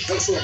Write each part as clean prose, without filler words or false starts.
Papausin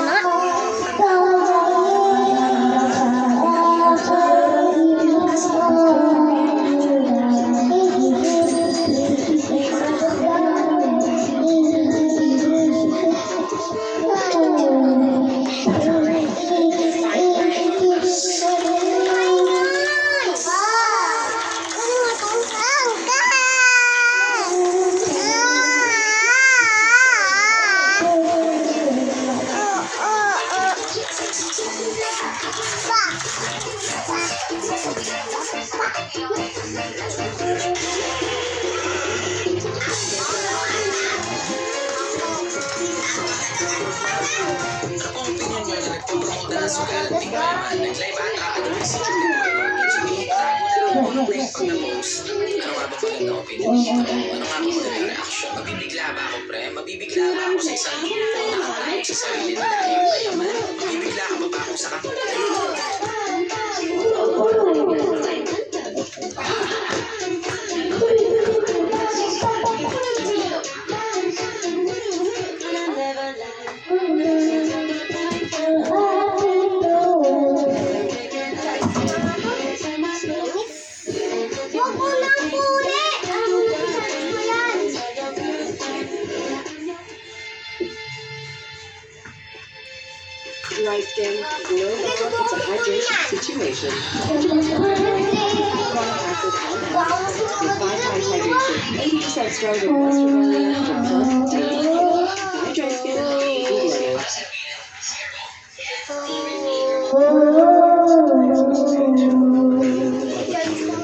na nga. Mabibigla ba ako, pre? Mabibigla ba ako sa isang grupo na ang tawag sa sarili na ayaw-ayaman? Mabibigla ka ba ako sa Rice skin, no, it's a hydration situation. Chronic acid and acids with 5 times hydration, 80% stronger moisturizer, dry skin,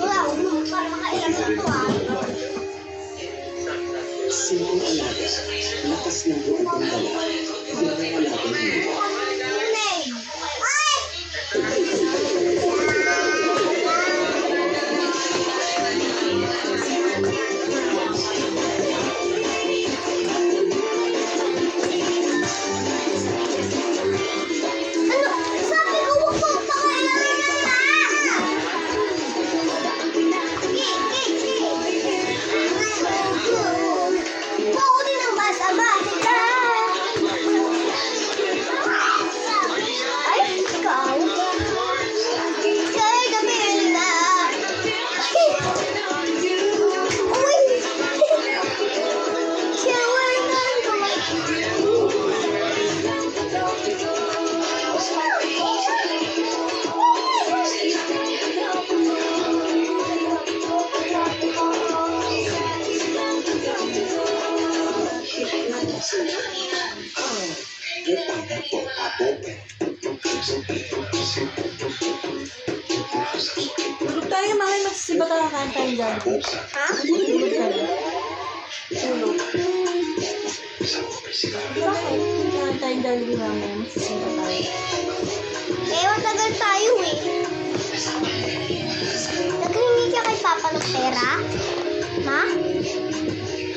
glow. Simple alaga, lakas ng buong dala, hindi alaga mo. Tulog tayo, mamay magsisiba ka kakain tayo dyan. Ha? Tulog ka na. Tulog. Bakit? Kakain tayo dyan, mamay magsisiba tayo. Eh, matagal tayo eh. Naghihingi ka kay Papa ng pera? Ha?